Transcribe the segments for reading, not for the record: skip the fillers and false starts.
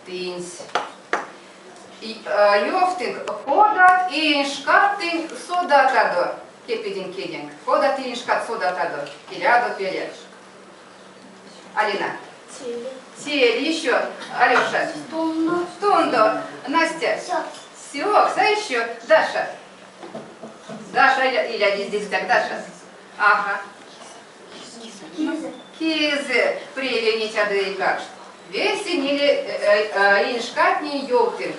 тынсь. Йофтинг ходат и иншкаттинг содатадо. Кепидин кидинг. Ходат и иншкат содатадо. Кирядо перед. Алина. Теле еще. Алеша. Тундо. Настя. Сёкс. А еще. Даша. Даша или здесь так, Даша. Ага. Кизы. Привенить адыйкаш. Весенили иншкатни йофтинг.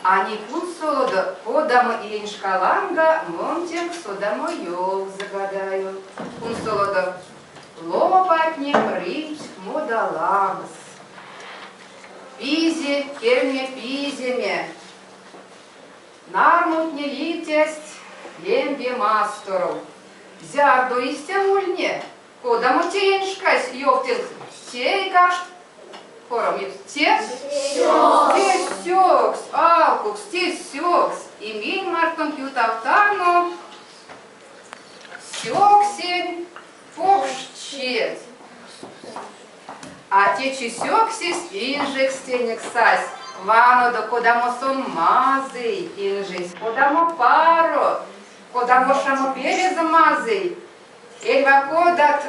Они кут солодо, кодамо и иншкаланга, монтинг содамо йов загадаю. Кун солодо, лопатни прыть модалагс. Пизи, кельме пиземе. Нармутни литесть, лембе мастору. Зярду истямульне, кодамо те иншкась йофтинг, тейкаш. Те сёкс, алкукс, те сёкс, имень мартон кютавтано, сёксень, фокшчет. А те сёксис инжекс тенексась, вано до кодамо сон мазый инжекс, кодамо паро, кодамо шамо переза мазый, эльва кодат,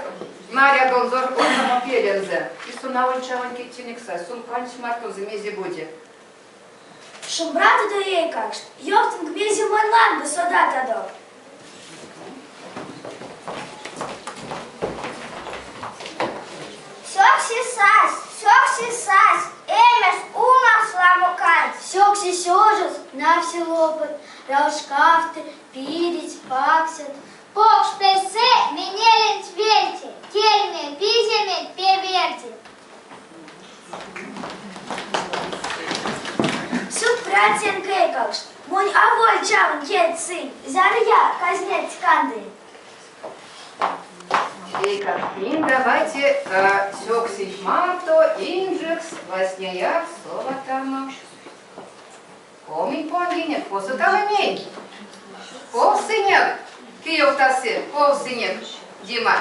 Мария Донзор, он перензе. И сунавон чаванки тинекса, сун панч маркон за мези буде. Шумбрата до ей как, ёптинг мези мой ланга содата до. Сёкси сась, эмес умас ламукан. Сёкси сёжес, навси лопат, раушкафты, пирить, паксят. Покш песе менелен цвельте, кельме пиземе певерте. Суд пратен кейкалш, монь аволь чавн ед сын, зарья казнет канды. Давайте сёксич марто, инжекс, восняяк, соватама. Комень понгинек, посутавамень. Повсыняк. Киев таси, повсыняк. Дима.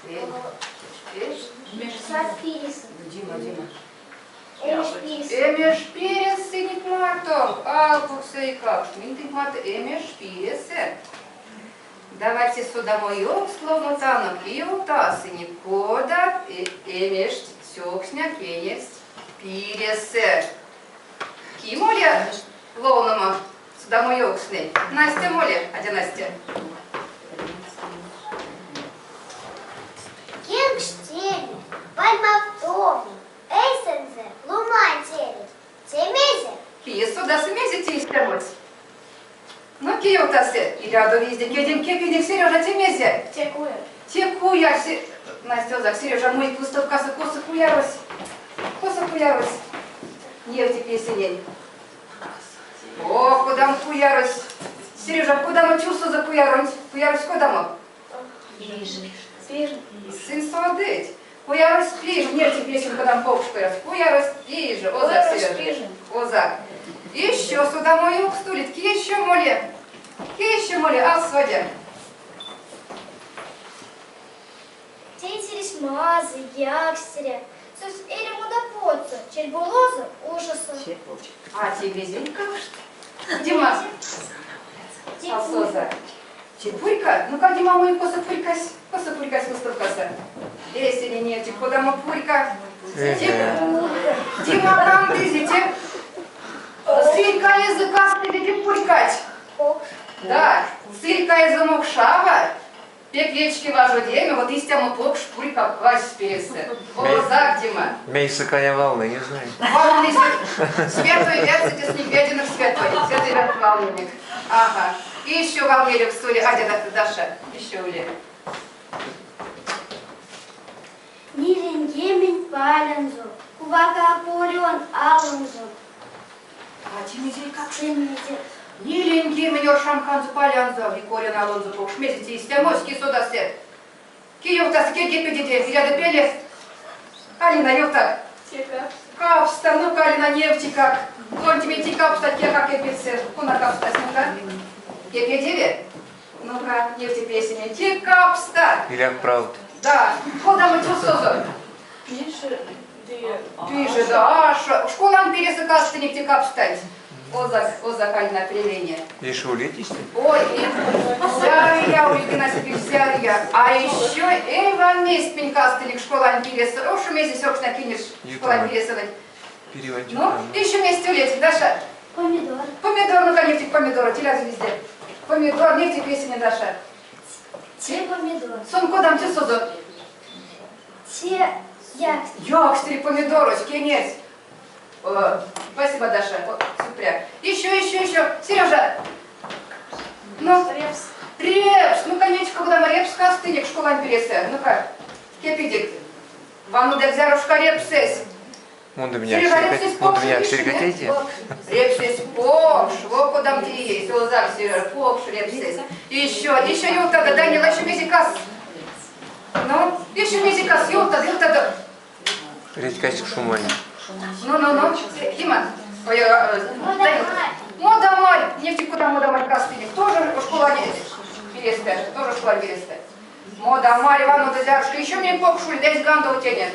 Дима. Эмеш пирес, сыник марто. Алкуксейкак. Минтик марто, эмеш пиресе. Давайте сюда мою словно тану Киев таси, не кода, эмеш сёксня, кенец, пиресе. Ки моля ловному сюда мою ксны. Настя моля, а где Настя? Кенгштели, пальмавтоми, эйсензе, лумантели, цемезе. Ки сюда смези тистемуть. Ну Киев таси, и ряду везде, кедим кепидик, Сережа темезе. Текуя, Настя озак, Сережа мой пустов каса, коса куярось. Нефти песенень. О, куда мы куярось? Сережа, куда мы чувство за куярось? Куярось куда мы? Сын солодыть. Куярось пиж, нефти песен, когда мы попш куярось. Куярось пиж, озак, Сережа. Озак. Еще сюда мою стулит, еще моле, а сводя. Тейтерис мазы, якстеря. Сус или мудапоцу, чель булозу, ужасу. А тебе зенька? Дима. Сосоза. Чепурька? Ну-ка, Дима, мой коса пурькась, выставкаса. Если нет, куда мы пурька? Дима, там везите. Сырька языка следите пурькать. Да, сырька язымок шава. Пеклечки важу деме, вот истямо поп шпурька квась пересе. Озак, Дима. Мейсы коня волны, не знаю. Волны святой вятся, с неведенных святой. Святой вят волнуник. Ага. И еще волнелек в стуле. А, где Даша? Еще уле. Нилингемень палензу, кувака полен алунзу. А тимизей как? Цемезе. Ниленький меня шамханзу палянзу, и корен алонзу покшмезите, и стямойский сода свет. Киев-то с кеки-педите, ряда пелес. Алина, ёвта. Капста, ну Алина, нефти как. Контименти капста, те как и пицы. Куна капста, снимка. Кепедеве? Ну-ка, нефти песни. Те капста. Или правда. Да. Куда мы чувствуем? Меньше Ты же, да, школан пересыкался, не где капстать. Озак, Алина, привение. И шулитесь? Ой, взял я, Ульгина, себе взял я. А еще, вам месяц пенькастылик школан пересывать. Уж месяц сёк накинешь школан пересывать. Переводчик. Ну, еще месяц улетит, Даша. Помидор. Помидор, ну-ка, нефтик помидора, телязу везде. Помидор, нефтик песня, Даша. Те помидор. Сон кодам те созу. Те як. Ёкстри, помидорочки, нет. Спасибо, Даша. Вот, супря. Еще. Сережа. Ну, репс. Ну, конечно, когда мы репс кастыник школан пересе. Ну-ка, кепидик. Вам надо взярушка репсес. Он у меня перекатите. Репсес покш. Во кодам те есть. Озак, Сережа, покш, репсес. Еще юта, да, не лучше мезикас. Ну, еще мезикас, юта. Редькачек шумани. Ну. Дима. Модамаль. Нефтик куда модамаль кастыник. Тоже школа перестая. Тоже школа перестая. Модамаль, Ивану Дозярушка. Еще мне покшуль, десь ганда у тебя нет.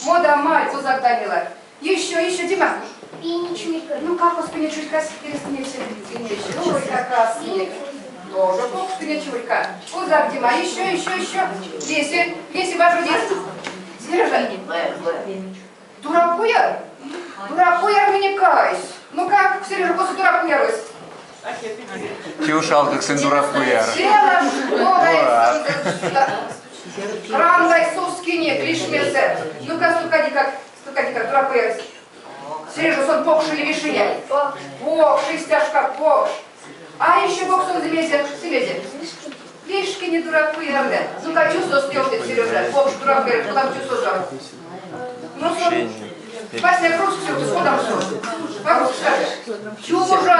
Модамаль, Кузак Данила. Еще, Дима. Пиничмика. Ну как вас пиничулька перестанете? Пиничулька кастыник. Тоже покш пиничулька. Кузак, Дима. Еще. Леси, вашу детство. Сережа. Дуракуяр? Дуракуяр мне каюсь. Ну как, Сережа, после дуракуярусь? Тюшал, как сын дуракуяр. Рандай суски нет, лишь место. Ну-ка, стукади как дуракуярусь. Сережа, сон покш или вишиня? Покш, истяжка, покш. А еще бог сон замезе, Лишки не дуракуяр, да. Ну-ка, чувство стёртит, Сережа. Покш дуракуяр, куда чувство жар? Ну, Пасня кружку все, ты сходом все. По-русски скажешь. Чужа.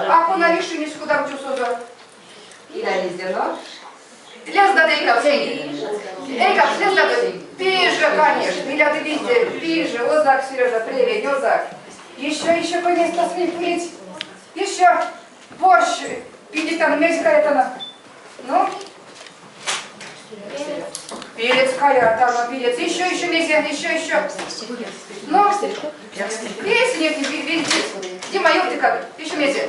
А куда решили, куда чувство жар? И да, везде, но? Лез да дейка, Эйка, лез да Пиже, конечно. Иля ты везде. Пиже, озак, Сережа, привет, озак. Еще конец посмей пылить. Еще борщ. Пидик там, мезика это. Ну? Перец, каятама, перец. Еще, мезия, еще. Ну? Если нет, видите. Дима, ёпты как? Еще мезия.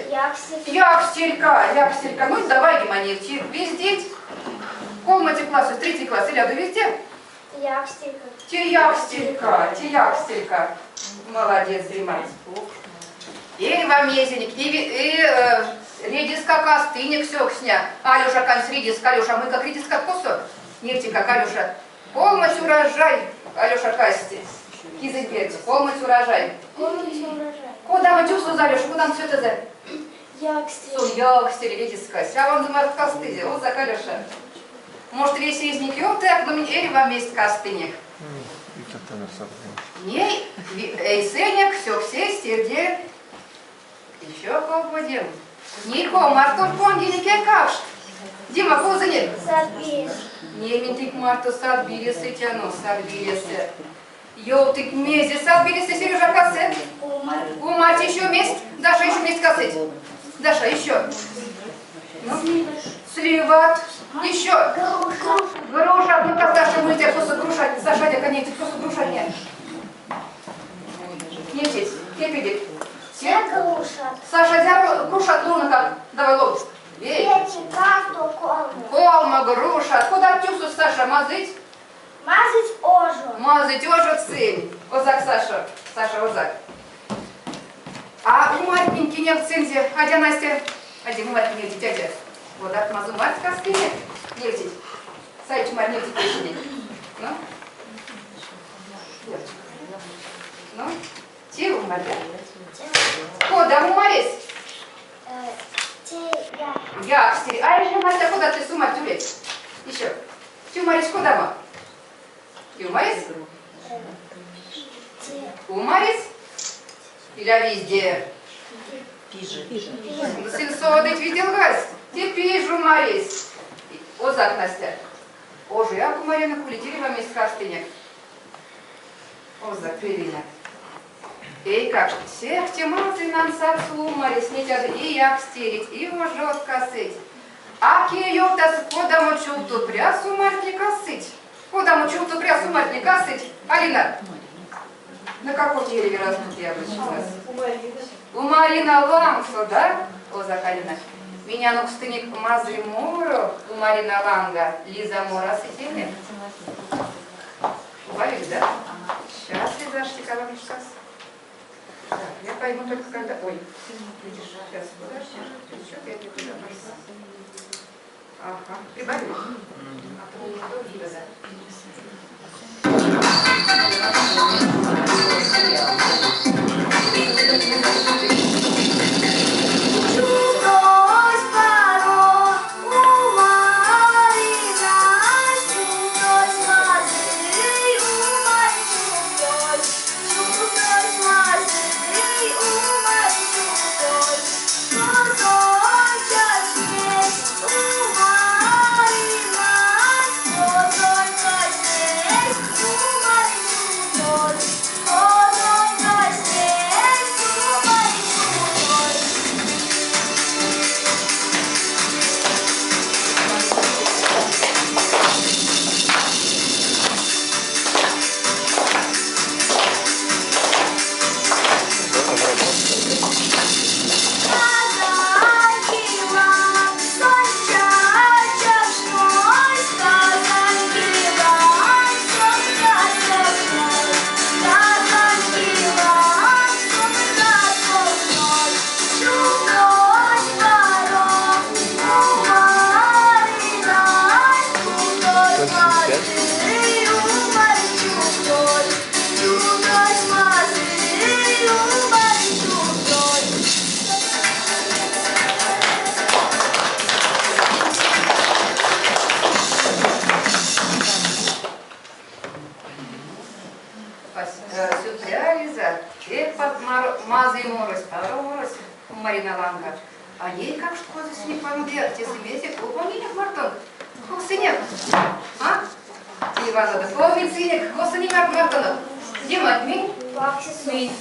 Якстелька. Ну, давай, Дима, нефти. Везде. Колмати классу, 3 класс. Иляду везде? Якстелька. Молодец, Дима. И вам мезенник. И редиска кастыник сёксня. Алюша канц редиска, Алюша, мы как редиска косо. Нефтика, Алюша. Полмать урожай, Алюша Касти. Кизыпец, полмать урожай. Куда мы чувствуем, Алюша, куда мы все это за? Якстель, редиска. А вам думаю, кастызи. Вот за Алюша. Может, весь из них так, но мне вам есть кастыник. Не, эйсеник, все, стерде. Еще кого будем? Нико, Мартон, пондинике капш. Дима, кузанин. Не ментик Марту садбилисы тяну, садбилисы. Ёлтык мези, садбилисы, Сережа кассет. У Марти еще мест. Даша, еще мест кассет. Даша, еще. Ну, сливат. Еще. Груша, ну-ка, Даша, мы тебя просто грушать. Саша, я конец, просто грушать нет. Не здесь, кепидик. Саша, грушат, ну как? Давай лоб. Ей. Колма, груша. Откуда тюсу, Саша, мазыть? Мазать ожу цинь. Озак, Саша. Озак. А у Марьинки не в цинзе. Адя, Настя. Ади, мы Марьинки не дядя. Вот так мазу Марька спине. Не втить. Сайчу Марь, не втить печени. Ну? Те у Марья. Куда уморись? Якстери. А еще, Настя, куда ты с ума тюлеть? Еще. Ты уморись куда мы? Ты уморись? Уморись? Или везде? Сенсодыть видел газ? Ты пижу уморись. Озак, Настя. Оже, я кумарена кулитили вам из кастыня. Озак, привина. Ей, как всех тематы нам сацу уморись, не тяжи и як стереть, и может косыть. Аки ёптас, куда мы чулту прясу мать не косыть? Куда мы чулту прясу мать не косыть? Алина, На каком дереве растут яблочки у нас? У Марина Лангсо, да? О, Закалина. Меня ну кстати мазри мору у Марина Ланга Лиза Мора сидели. Убавили, да? Сейчас, Лизашки, кого сейчас. Так, я пойму только когда... Ой, видишь, сейчас, подожди. Что я тебе туда пошла? Ага, прибавили? А то не то видно, да? Чудось паро у Марина, чудось мазый у Марчудой, чудось мазый у Марчудой, розон чашкесь у Марина, розон чашкесь у Марчудой, розон чашкесь у Марчудой. Сюрприза, мазы морось, пару морось у Марина Ланга. А ей как что за синик помогает, те себе клубонинек Мартон. Хосиник, а? Ивана, да помни синик, хосиник Мартонов. Где матми? Пакся, синик,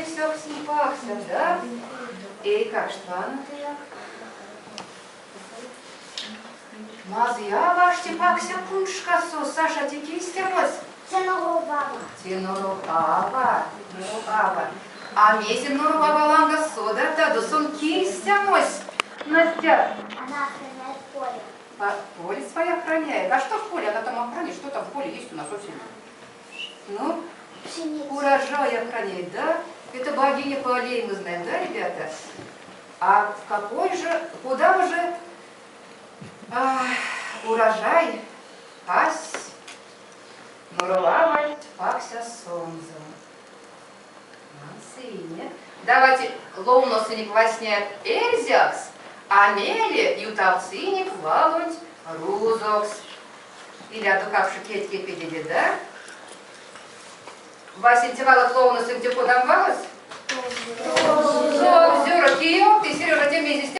все пакся, да? Эй, как что она ты як? Мазы я вашти пакся пуншка со, Саша, ти кистемось. Тенорубаба. А месим норубаба ланга сода, да, до сон кистемось. Настя. Она охраняет поле. Поле свое охраняет. А что в поле? Она там охраняет. Что там в поле есть у нас совсем? Ну, урожай охраняет, да? Это богиня полей, мы знаем, да, ребята? А в какой же, куда уже урожай, ась, нурулавать, пакся солнцем. Мансине. Давайте ломносыник восняк эрзякс, а мели ютавциник валунь рузокс. Или а то как шикетки педели, да? Василь тевала клоуна с им типу дамвалась? Зюра, Киев, ты, Сережа, тебе здесь